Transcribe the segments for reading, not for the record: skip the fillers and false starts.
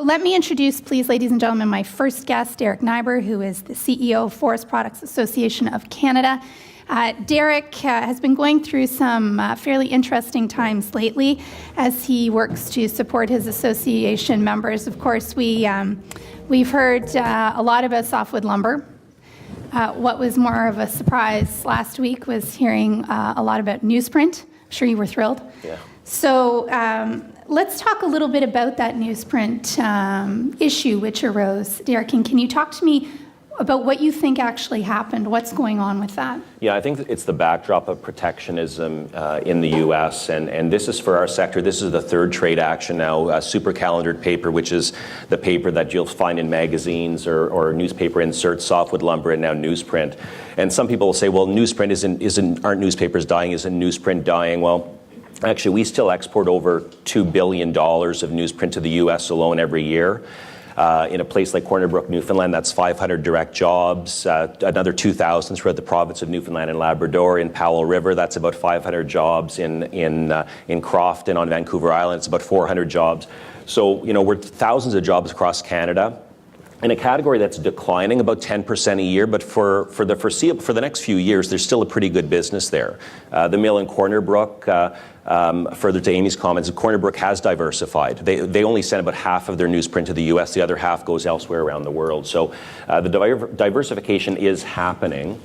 Let me introduce, please, ladies and gentlemen, my first guest, Derek Nighbor, who is the CEO of Forest Products Association of Canada. Derek has been going through some fairly interesting times lately as he works to support his association members. Of course, we've heard a lot about softwood lumber. What was more of a surprise last week was hearing a lot about newsprint. I'm sure you were thrilled. Yeah. So let's talk a little bit about that newsprint issue which arose. Derek, can you talk to me about what you think actually happened? What's going on with that? Yeah, I think it's the backdrop of protectionism in the U.S., and this is for our sector. This is the third trade action now, super calendared paper, which is the paper that you'll find in magazines or newspaper inserts, softwood lumber, and now newsprint. And some people will say, well, newsprint aren't newspapers dying? Isn't newsprint dying? Well, actually, we still export over $2 billion of newsprint to the U.S. alone every year. In a place like Corner Brook, Newfoundland, that's 500 direct jobs, another 2,000 throughout the province of Newfoundland and Labrador. In Powell River, that's about 500 jobs. In Crofton on Vancouver Island, it's about 400 jobs. So, we're thousands of jobs across Canada in a category that's declining about 10% a year, but for the next few years, there's still a pretty good business there. The mill in Corner Brook, further to Amy's comments, Corner Brook has diversified. They only send about half of their newsprint to the U.S. The other half goes elsewhere around the world. So the diversification is happening.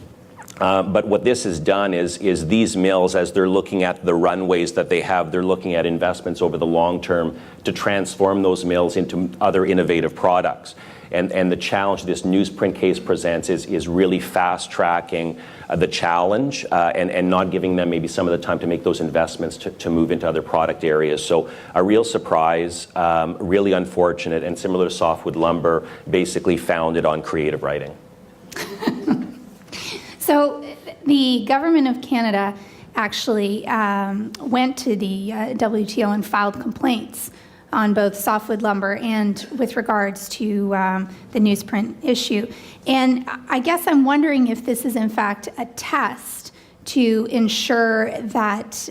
But what this has done is these mills, as they're looking at the runways that they have, they're looking at investments over the long term to transform those mills into other innovative products. And the challenge this newsprint case presents is really fast-tracking the challenge and not giving them maybe some of the time to make those investments to move into other product areas. So a real surprise, really unfortunate, and similar to softwood lumber, basically founded on creative writing. So the government of Canada actually went to the WTO and filed complaints on both softwood lumber and with regards to the newsprint issue. And I guess I'm wondering if this is in fact a test to ensure that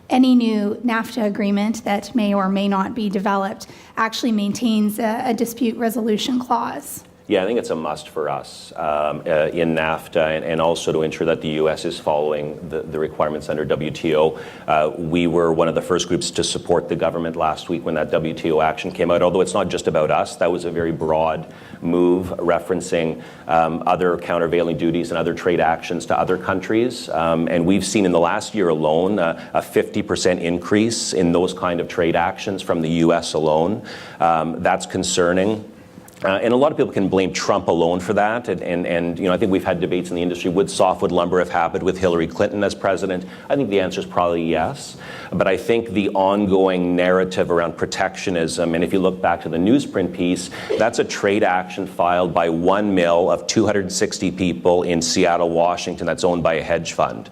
any new NAFTA agreement that may or may not be developed actually maintains a dispute resolution clause. Yeah, I think it's a must for us in NAFTA and also to ensure that the U.S. is following the requirements under WTO. We were one of the first groups to support the government last week when that WTO action came out, although it's not just about us. That was a very broad move referencing other countervailing duties and other trade actions to other countries. And we've seen in the last year alone a 50% increase in those kind of trade actions from the U.S. alone. That's concerning. And a lot of people can blame Trump alone for that. And I think we've had debates in the industry. Would softwood lumber have happened with Hillary Clinton as president? I think the answer is probably yes. But I think the ongoing narrative around protectionism, and if you look back to the newsprint piece, that's a trade action filed by one mill of 260 people in Seattle, Washington, that's owned by a hedge fund.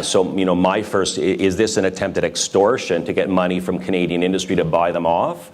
So my first, is this an attempt at extortion to get money from Canadian industry to buy them off?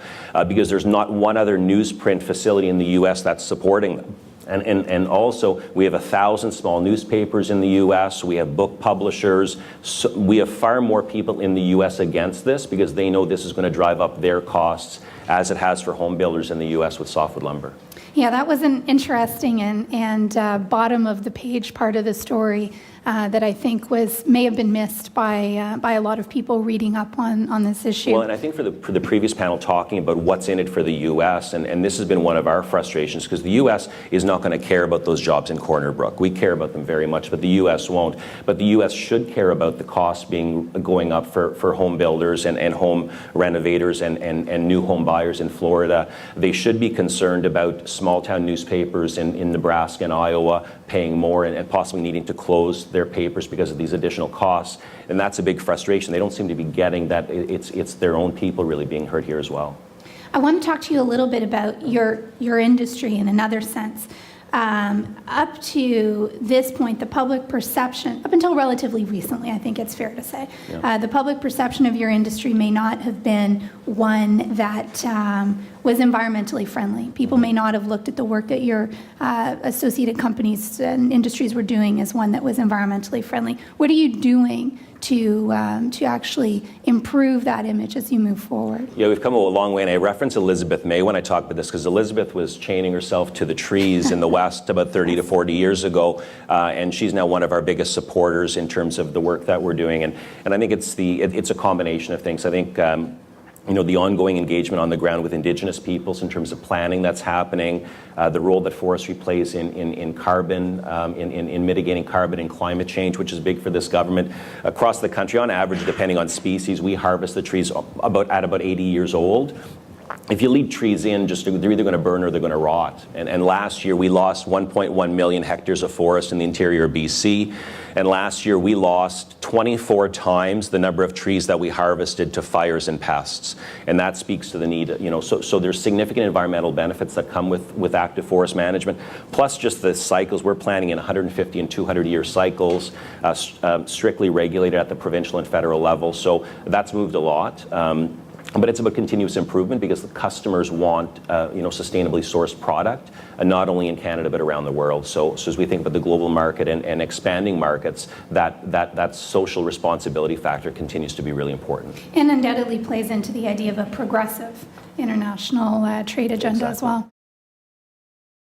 Because there's not one other newsprint facility in the U.S. that's supporting them. And also, we have 1,000 small newspapers in the U.S. We have book publishers. So we have far more people in the U.S. against this because they know this is going to drive up their costs as it has for home builders in the U.S. with softwood lumber. Yeah, that was an interesting and bottom of the page part of the story that I think may have been missed by a lot of people reading up on this issue. Well, and I think for the previous panel talking about what's in it for the U.S., and this has been one of our frustrations because the U.S. is not going to care about those jobs in Corner Brook. We care about them very much, but the U.S. won't. But the U.S. should care about the costs going up for home builders and home renovators and new home buyers in Florida. They should be concerned about small-town newspapers in Nebraska and Iowa paying more and possibly needing to close their papers because of these additional costs. And that's a big frustration. They don't seem to be getting that it's their own people really being hurt here as well. I want to talk to you a little bit about your industry in another sense. Up to this point, the public perception, up until relatively recently, I think it's fair to say, the public perception of your industry may not have been one that was environmentally friendly. People may not have looked at the work that your associated companies and industries were doing as one that was environmentally friendly. What are you doing to actually improve that image as you move forward? Yeah, we've come a long way, and I reference Elizabeth May when I talk about this, because Elizabeth was chaining herself to the trees in the West about 30 to 40 years ago, and she's now one of our biggest supporters in terms of the work that we're doing, and I think it's a combination of things. I think the ongoing engagement on the ground with Indigenous peoples in terms of planning that's happening, the role that forestry plays in carbon, in mitigating carbon and climate change, which is big for this government. Across the country, on average, depending on species, we harvest the trees at about 80 years old. If you leave trees in, they're either going to burn or they're going to rot. And last year we lost 1.1 million hectares of forest in the interior of BC. And last year we lost 24 times the number of trees that we harvested to fires and pests. And that speaks to the need, so there's significant environmental benefits that come with active forest management, plus just the cycles. We're planning in 150 and 200-year cycles, strictly regulated at the provincial and federal level. So that's moved a lot. But it's about continuous improvement, because the customers want sustainably sourced product, not only in Canada but around the world. So as we think about the global market and expanding markets, that social responsibility factor continues to be really important. And undoubtedly plays into the idea of a progressive international trade agenda as well.